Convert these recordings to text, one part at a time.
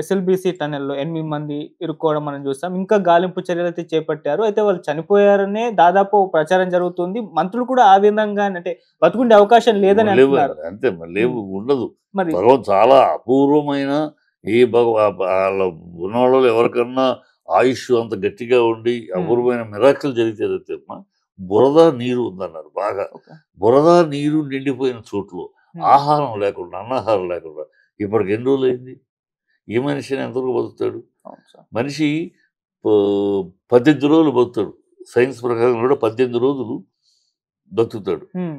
SLBC టన్నెల్‌లో 8 మంది ఇరుక్కోవడం మనం చూసాం. ఇంకా గాలింపు చర్యలైతే చేపట్టారు. అయితే వాళ్ళు చనిపోయారనే దాదాపు ప్రచారం జరుగుతుంది. మంత్రులు కూడా ఆ విధంగానే అంటే బతికుండే అవకాశం లేదని అంటున్నారు. లేవండి అంతే మరి లేవు హ్మ్. ఉండదు. మరి భగవంతు చాలా అపూర్వమైన ఈ ఆళ్ళ ఉన్నవాళ్ళలో ఎవరికన్నా ఆయుష్ అంత గట్టిగా ఉండి అపూర్వమైన మిరాకిల్ జరిగితే తప్ప బురద, నీరు ఉందన్నారు బాగా. ఓకే. బురద, నీరు నిండిపోయిన చోట్లో హ్మ్. ఆహారం లేకుండా, అన్నాహారం లేకుండా ఇప్పటికి ఎన్ని రోజులయింది? ఏ మనిషి ఎంతవరకు బతుకుతాడు? అవును సార్. మనిషి ఆహ్, 18 రోజులు బతుకుతాడు. సైన్స్ ప్రకారం కూడా 18 రోజులు బతుకుతాడు. హ్మ్.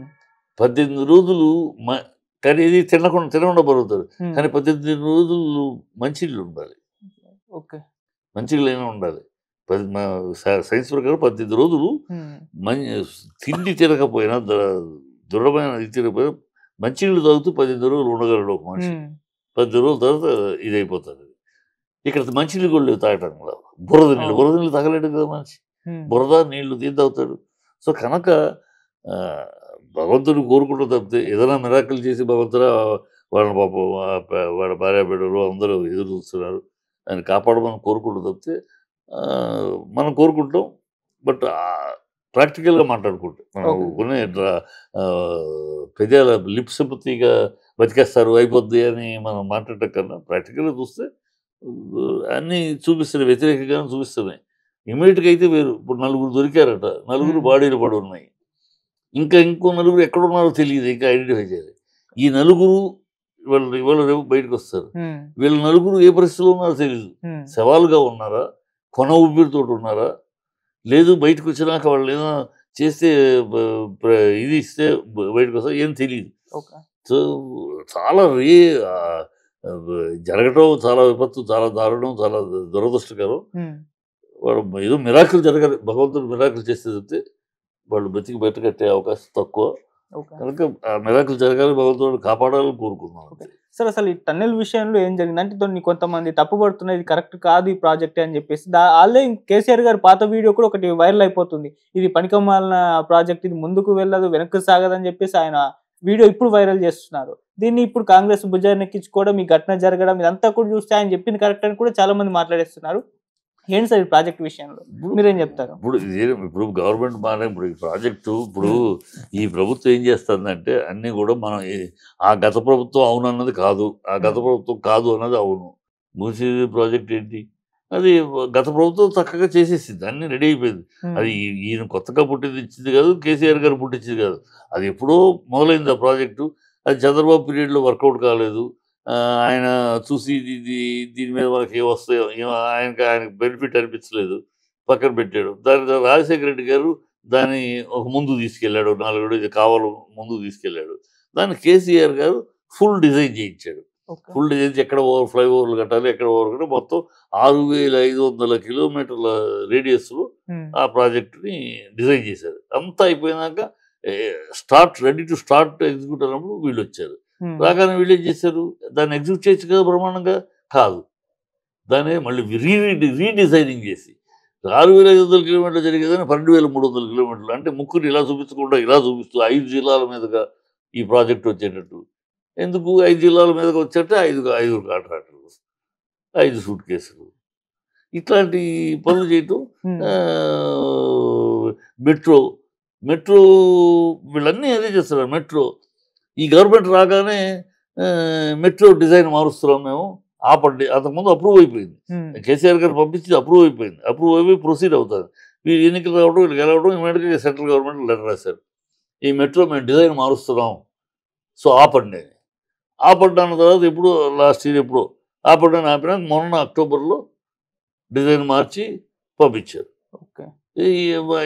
18 రోజులు మ కానీ ఇది తినకుండా బతుకుతాడు. హ్మ్. కానీ 18 రోజులు మంచినీళ్ళు ఉండాలి. ఓకే. మంచినీళ్ళైనా ఉండాలి. పది మా సైన్స్ ప్రకారం 18 రోజులు హ్మ్. మం తిండి తినకపోయినా దృఢమైన ఇది తినకపోయినా మంచినీళ్ళు తాగుతూ 18 రోజులు ఉండగలడు ఒక మనిషి. హ్మ్. 18 రోజుల తర్వాత ఇదయిపోతాడు. ఇక్కడ మంచినీళ్ళు కూడా లేవు తాగటానికి కూడా. బురద నీళ్ళు. అవును. బురద నీళ్ళు తాగలేడు కదా మనిషి. హ్మ్. బురద, నీళ్ళు ఏం తాగుతాడు? సో, కనుక ఆహ్, భగవంతుడిని కోరుకుంటూ తప్పితే ఏదైనా మిరాకిల్ చేసి భగవంతుడా వాళ్ళని పాపం వాళ్ళ భార్యాబిడ్డలు అందరూ ఎదురు చూస్తున్నారు. ఆయన కాపాడమని కోరుకుంటూ తప్పితే మనం కోరుకుంటాం. బట్ ప్రాక్టికల్‌గా మాట్లాడుకుంటే మనం ఓకే. కొనే పెదాల లిప్ సింపతిగా బతికేస్తారు అయిపోద్ది అని మనం మాట్లాడటం కన్నా ప్రాక్టికల్‌గా చూస్తే అన్నీ చూపిస్తున్నాయి. వ్యతిరేకంగానే చూపిస్తున్నాయి. ఇమ్మీడియేట్‌గా అయితే వేరు. ఇప్పుడు నలుగురు దొరికారట. నలుగురు హ్మ్. బాడీలు పడున్నాయి. ఇంకో నలుగురు ఎక్కడున్నారో తెలీదు. ఇంకా ఐడెంటిఫై చేయలేదు. ఈ నలుగురు ఇవాళ రేపు బయటకొస్తారు. హ్మ్. వీళ్ళ నలుగురు ఏ పరిస్థితిలో ఉన్నారో తెలీదు. హ్మ్. శవాలుగా ఉన్నారా? కొన ఊపిరితోటి ఉన్నారా? లేదు బయటకొచ్చినాక వాళ్ళేమో చేస్తే బ ప్ర ఇది ఇస్తే బయటకొస్తారు ఏం తెలీదు. ఓకే. సో, చాలా ఆహ్, బ్ జరగటం చాలా విపత్తు, చాలా దారుణం, చాలా దురదృష్టకరం. హ్మ్. వాడు ఏదో మిరాకిల్ జరగాలి. భగవంతుడు మిరాకిల్ చేస్తే తప్పితే వాళ్ళు బతికి బట్టకట్టే అవకాశం తక్కువ. ఓకే. కనుక ఆ మిరాకిల్ జరగాలి, భగవంతుడు కాపాడాలని కోరుకుందాం ఓకే. అంతే. సార్ అసలు ఈ టన్నెల్ విషయంలో ఏం జరిగింది? అంటే కొంతమంది తప్పుపడుతున్నారు. ఇది కరెక్ట్ కాదు ఈ ప్రాజెక్టే అని జెప్పేసి. ఆళ్ళే కేసీఆర్ గారి పాత వీడియో కూడా ఒకటి వైరల్ అయిపోతుంది. ఇది పనికిమాలిన ప్రాజెక్ట్ ఇది ముందుకు వెళ్ళదు, వెనక్కి సాగదని జెప్పేసి ఆయన వీడియో ఇప్పుడు వైరల్ జేస్తున్నారు. దీన్ని ఇప్పుడు కాంగ్రెస్ భుజాన్నెక్కించుకోవడం, ఈ ఘటన జరగడం ఇదంతా కూడా చూస్తే ఆయన జెప్పింది కరెక్ట్ అని కూడా చాలా మంది మాట్లాడేస్తున్నారు. ఏంటి సార్ ఈ ప్రాజెక్ట్ విషయంలో? ఇప్పుడు మీరేం జెప్తారు? ఇప్పుడు గవర్నమెంట్ ఇప్పుడు ఈ ప్రాజెక్టు హ్మ్. ఈ ప్రభుత్వం ఏం చేస్తుందంటే అన్నీ కూడా మనం ఆ గత ప్రభుత్వం అవునన్నది కాదు. ఆ గత హ్మ్. ప్రభుత్వం కాదు అన్నది అవును. మూసీ ప్రాజెక్ట్ ఏంటి? అది గత ప్రభుత్వం చక్కగా చేసేసింది. అన్నీ రెడీ అయిపోయింది. హ్మ్. అది ఈయన కొత్తగా పుట్టించింది కాదు. కేసీఆర్ గారు పుట్టించింది కాదు. అది ఎప్పుడో మొదలైంది ఆ ప్రాజెక్టు. అది చంద్రబాబు పీరియడ్‌లో వర్కౌట్ కాలేదు. ఆయన చూసి దీని మీద మనకి ఏమొస్తాయో ఆయనకి బెనిఫిట్ అనిపించలేదు. పక్కన పెట్టాడు. దాని తర్వాత రాజశేఖర రెడ్డి గారు దాన్ని ఒక ముందుకు తీసుకెళ్ళాడు. 4 అడుగులు ఇది కావాలి ముందుకు తీసుకెళ్ళాడు. దాన్ని కేసీఆర్ గారు ఫుల్ డిజైన్ చేయించాడు. ఓకే. ఫుల్ డిజైన్ చేసి ఎక్కడ ఫ్లైఓవర్లు కట్టాలి, ఎక్కడ ఓవర్ కట్టాలి మొత్తం 6500 కిలోమీటర్ల రేడియస్‌లో హ్మ్. ఆ ప్రాజెక్ట్‌ని డిజైన్ చేశారు. అంతా అయిపోయినాక ఎ రెడీ టు స్టార్ట్ ఎగ్జిక్యూట్ అన్నప్పుడు వీళ్ళొచ్చారు. హ్మ్. రాగానే వీళ్ళేం చేశారు? దాన్ని ఎగ్జిక్యూట్ చేయొచ్చు కదా బ్రహ్మాండంగా. కాదు. దాన్ని మళ్ళీ రీడిజైనింగ్ చేసి 6500 కిలోమీటర్లు జరిగేదాన్ని 12,300 కిలోమీటర్లు. అంటే ముక్కుని ఇలా చూపించకుండా ఇలా చూపిస్తూ 5 జిల్లాల మీదుగా ఈ ప్రాజెక్ట్ వచ్చేటట్టు. ఎందుకు 5 జిల్లాల మీదకి వచ్చేట్టు ఐదుగురు కాంట్రాక్టర్లు, 5 సూట్ కేసులు. ఇట్లాంటి పనులు చేయటం హ్మ్. ఆహ్, మెట్రో, మెట్రో వీళ్ళన్నీ అదే చేస్తున్నారు. మెట్రో ఈ గవర్నమెంట్ రాగానే మెట్రో డిజైన్ మారుస్తున్నాం మేము. ఆపండి. అంతకుముందు అప్రూవ్ అయిపోయింది. హ్మ్. కేసీఆర్ గారు పంపించింది అప్రూవ్ అయిపోయింది. అప్రూవ్ అయిపోయి ప్రొసీడ్ అవుతారు. వీళ్ళు ఎన్నికలు రావడం, వీళ్ళు గెలవడం ఇమ్మీడియేట్‌గా సెంట్రల్ గవర్నమెంట్ లెటర్ రాశారు. ఈ మెట్రో మేము డిజైన్ మారుస్తున్నాం. సో, ఆపండి అని. ఆపండి అన్న తర్వాత ఎప్పుడో లాస్ట్ ఇయర్ ఎప్పుడో ఆపండి అని ఆపినాక మొన్న అక్టోబర్‌లో డిజైన్ మార్చి పంపించారు. ఓకే.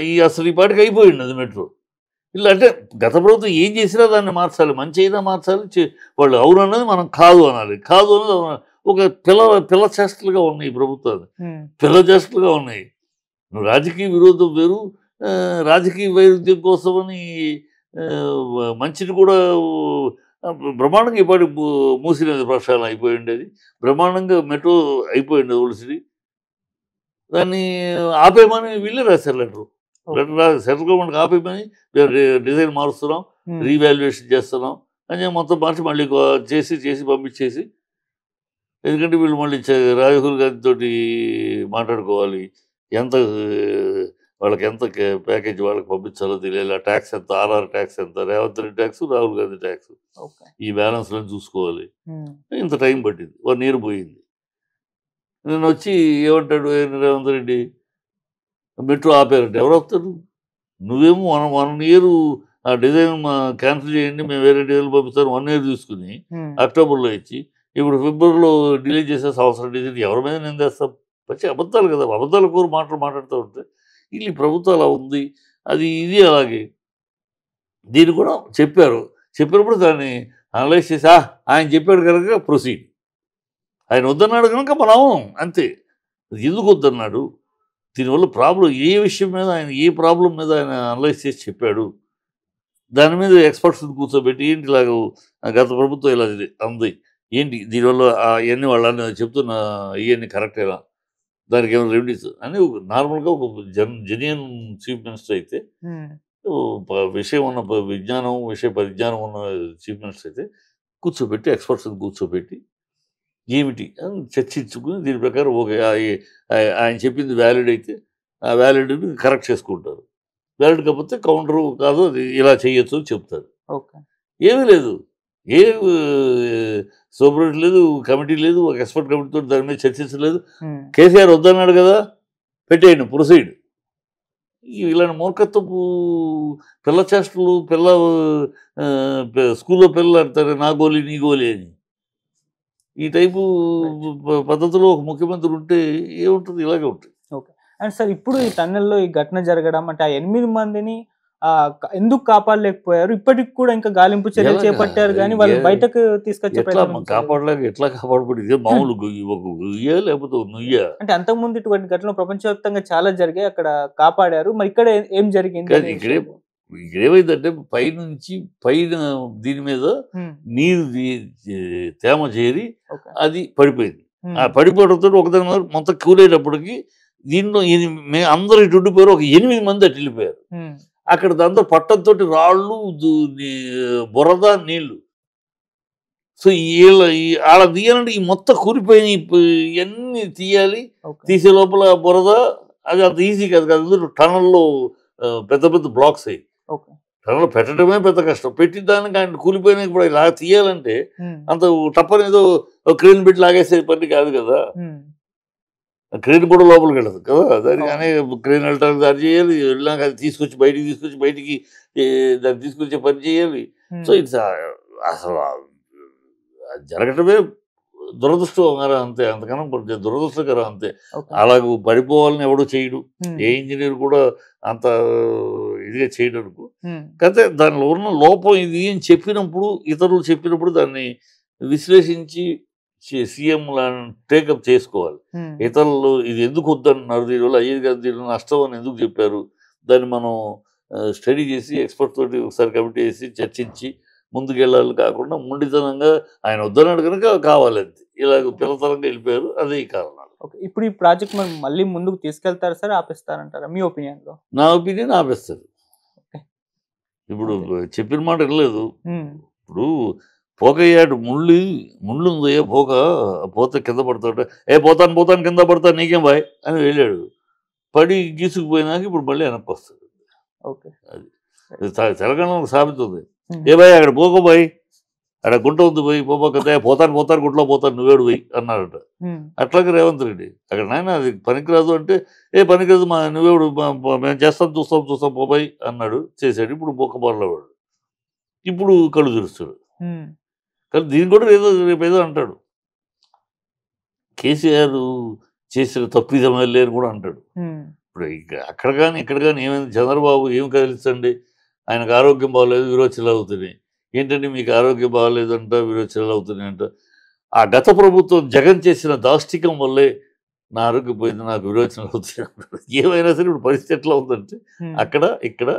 ఈ అసలు ఈ పాటికి అయిపోయింది మెట్రో. ఇలా అంటే గత ప్రభుత్వం ఏం చేసినా దాన్ని మార్చాలి. మంచైనా మార్చాలి. వాళ్ళు అవునన్నది మనం కాదు అనాలి. కాదు అన్నది ఒక పిల్ల చేష్టలుగా ఉన్నాయి ఈ ప్రభుత్వాలు. హ్మ్. పిల్ల చేష్టలుగా ఉన్నాయి. నువ్వు రాజకీయ విరోధం వేరు. రాజకీయ వైరుధ్యం కోసమని మంచిని కూడా బ్రహ్మాండంగా ఈ పాటికి మూసీ నది ప్రక్షాళన అయిపోయి ఉండేది. బ్రహ్మాండంగా మెట్రో అయిపోయింది ఓల్డ్ సిటీ. దాన్ని ఆపేయమని వీళ్ళే రాశారు లెటరు. ఓకే. లెటర్ రాసి సెంట్రల్ గవర్నమెంట్‌కి ఆపేయమని మేము డిజైన్ మారుస్తున్నాం, హ్మ్. రీవాల్యుయేషన్ చేస్తున్నాం అని చెప్పి మొత్తం మార్చి మళ్ళీ చేసి పంపించేసి ఎందుకంటే వీళ్ళు మళ్ళీ రాహుల్ గాంధీతో మాట్లాడుకోవాలి, ఎంత వాళ్ళకి ఎంత ప్యాకేజ్ వాళ్ళకి పంపించాలో తెలియాలి, ఆ ట్యాక్స్ ఎంత, ఆర్ఆర్ ట్యాక్స్ ఎంత, రేవంత్ రెడ్డి ట్యాక్స్, రాహుల్ గాంధీ ట్యాక్స్, ఈ బ్యాలెన్స్లో చూసుకోవాలి. ఇంత టైం పట్టింది, 1 year పోయింది. నేను వచ్చి ఏమంటాడు రేవంత్ రెడ్డి, మెట్రో ఆపారంటే ఎవరు వస్తారు? నువ్వేమో 1 year ఆ డిజైన్ క్యాన్సిల్ చేయండి, మేము వేరే డిజైన్ పంపిస్తాను 1 year తీసుకుని అక్టోబర్లో ఇచ్చి ఇప్పుడు ఫిబ్రవరిలో డిలే చేసే సంవత్సరం డిజైన్ ఎవరి మీద నిందేస్తాం? వచ్చి అబద్ధాలు కదా, అబద్ధాల కూర మాట్లాడుతూ ఉంటే వీళ్ళు ఈ ప్రభుత్వం అలా ఉంది, అది ఇది అలాగే. దీన్ని కూడా చెప్పినప్పుడు దాన్ని అనలైజ్ చేసి ఆయన చెప్పాడు కనుక ప్రొసీడ్, ఆయన వద్దన్నాడు కనుక మనం అంతే. ఎందుకు వద్దన్నాడు, దీనివల్ల ప్రాబ్లం ఏ విషయం మీద ఆయన, ఏ ప్రాబ్లం మీద ఆయన అనలైజ్ చేసి చెప్పాడు, దాని మీద ఎక్స్పర్ట్స్ని కూర్చోబెట్టి ఏంటి ఇలాగ గత ప్రభుత్వం ఇలా అంది, ఏంటి దీనివల్ల అవన్నీ వాళ్ళని చెప్తున్న ఇవన్నీ కరెక్టేనా, దానికి ఏమైనా రెమెడీస్ అని నార్మల్గా ఒక జెన్యూన్ చీఫ్ మినిస్టర్ అయితే, విషయం ఉన్న విషయ పరిజ్ఞానం ఉన్న చీఫ్ మినిస్టర్ అయితే కూర్చోబెట్టి ఎక్స్పర్ట్స్ని కూర్చోబెట్టి ఏమిటి అని చర్చించుకుని దీని ప్రకారం ఓకే ఆయన చెప్పింది వ్యాలిడ్ అయితే ఆ వ్యాలిడ్ని కరెక్ట్ చేసుకుంటారు, వ్యాలిడ్ కాకపోతే కౌంటర్ కాదు అది ఇలా చేయొచ్చు అని చెప్తారు. ఏమీ లేదు, ఏ సూపరింట్ లేదు, కమిటీ లేదు, ఒక ఎక్స్పర్ట్ కమిటీతో దాని మీద చర్చించలేదు. కేసీఆర్ వద్దన్నాడు కదా, పెట్టేయండి ప్రొసీడ్. ఇలాంటి మూర్ఖత్వపు పిల్ల చేష్టలు, స్కూల్లో పిల్లలు అంటారు నా గోలి నీ గోలి అని. ఈ టైపు పద్ధతిలో ఒక ముఖ్యమంత్రి ఉంటే ఏముంటుంది, ఇలాగే ఉంటుంది. ఓకే. అండ్ సార్ ఇప్పుడు ఈ టన్నెల్లో ఈ ఘటన జరగడం అంటే ఆ 8 మందిని ఎందుకు కాపాడలేకపోయారు? ఇప్పటికి కూడా ఇంకా గాలింపు చర్యలు చేపట్టారు కానీ వాళ్ళు బయటకు తీసుకొచ్చే కాపాడలేక ఎట్లా కాపాడబడి ఇదే మామూలు ఒక గుయ్య లేకపోతే నుయ్య అంటే అంతకుముందు ఇటువంటి ఘటనలు ప్రపంచవ్యాప్తంగా చాలా జరిగాయి, అక్కడ కాపాడారు. మరి ఇక్కడ ఏం జరిగింది? ఇక్కడేమైందంటే పైన దీని మీద నీరు తేమ చేరి అది పడిపోయింది. ఆ పడిపోవడంతో ఒకదాని మీద మొత్తం కూలేటప్పటికి దీంట్లో అందరూ ఇటు ఉండిపోయారు, ఒక 8 మంది అటు వెళ్ళిపోయారు. అక్కడ దాంతో పట్టంతో రాళ్ళు, బురద, నీళ్లు. సో వాళ్ళ తీయాలంటే ఈ మొత్తం కూలిపోయిన ఇవన్నీ తీయాలి. తీసే లోపల బురద అది అంత ఈజీ కాదు కదా, టనల్లో పెద్ద పెద్ద బ్లాక్స్ అయ్యి టనల్ పెట్టడమే పెద్ద కష్టం. పెట్టిన దానికి ఆయన కూలిపోయినా ఇప్పుడు ఇలా తీయాలంటే అంత టప్పనేదో క్రేన్ పెట్టి లాగేసే పని కాదు కదా, క్రేన్ కూడా లోపలికి వెళ్ళదు కదా, దానికి అనే క్రేన్ వెళ్ళడానికి దాన్ని చేయాలి, వెళ్ళాక అది తీసుకొచ్చి బయటికి దాన్ని తీసుకొచ్చే పని చేయాలి. సో ఇట్స్ అసలు జరగటమే దురదృష్టకరం అంతే, అంతకన్నా దురదృష్టకరం అంతే. అలాగ పడిపోవాలని ఎవడో చేయడు, ఏ ఇంజనీర్ కూడా అంత ఇదిగా చేయడానికి. కాకపోతే దానిలో ఉన్న లోపం ఇది అని చెప్పినప్పుడు, ఇతరులు చెప్పినప్పుడు దాన్ని విశ్లేషించి సీఎం టేకప్ చేసుకోవాలి. ఇతరులు ఇది ఎందుకు వద్దన్నారు, దీనివల్ల అయ్యేది కాదు, దీనివల్ల నష్టం అని ఎందుకు చెప్పారు, దాన్ని మనం స్టడీ చేసి ఎక్స్పర్ట్ తోటి ఒకసారి కమిటీ చేసి చర్చించి ముందుకెళ్ళాలి. కాకుండా ముండితనంగా ఆయన వద్దన్నాడు కనుక కావాలంతే ఇలాగ పిల్లతనంగా వెళ్ళిపోయారు, అదే ఈ కారణాలు. ఇప్పుడు ఈ ప్రాజెక్ట్ మనం మళ్ళీ ముందుకు తీసుకెళ్తారు సార్, ఆపేస్తారంటారా మీ ఒపీనియన్ లో? నా ఒపీనియన్ ఆపేస్తారు. ఇప్పుడు చెప్పిన మాట వినలేదు. ఇప్పుడు పోకయ్యాడు, ముళ్ళు ఉందయ్యా, పోతే కింద పడతాడు, పోతాను కింద పడతాను నీకేం బాయ్ అని వెళ్ళాడు, పడి గీసుకుపోయినాక ఇప్పుడు మళ్ళీ వెనక్కి వస్తాడు. అది తెలంగాణలో సాగుతుంది. ఏ బాయ్ అక్కడ పోకో బాయ్, అక్కడ గుంట ఉంది పోయి పోతే పోతాను గుంటలో పోతాను నువ్వేడు పోయి అన్నాడట. అట్లాగే రేవంత్ రెడ్డి అక్కడ నాయన అది పనికిరాదు అంటే పనికిరాదు నువ్వేడు మేము చూస్తాం పోబాయి అన్నాడు, చేశాడు. ఇప్పుడు బొక్కబారులో వాడు ఇప్పుడు కళ్ళు తెరుస్తాడు. కానీ దీన్ని కూడా రేపేదో అంటాడు, కేసీఆర్ చేసిన తప్పిదమే అని కూడా అంటాడు. ఇప్పుడు అక్కడ కానీ ఇక్కడ కానీ ఏమైంది, చంద్రబాబు ఏం కదిలించండి, ఆయనకు ఆరోగ్యం బాగోలేదు విరోచనలు అవుతున్నాయి. ఏంటంటే మీకు ఆరోగ్యం బాగోలేదంట, విరోచనలు అవుతున్నాయి అంట. ఆ గత ప్రభుత్వం జగన్ చేసిన దాష్టికం వల్లే నా ఆరోగ్యం పోయింది, నాకు విరోచనలు అవుతున్నాయి అంటారు. ఏమైనా సరే ఇప్పుడు పరిస్థితి ఎట్లా ఉందంటే అక్కడ ఇక్కడ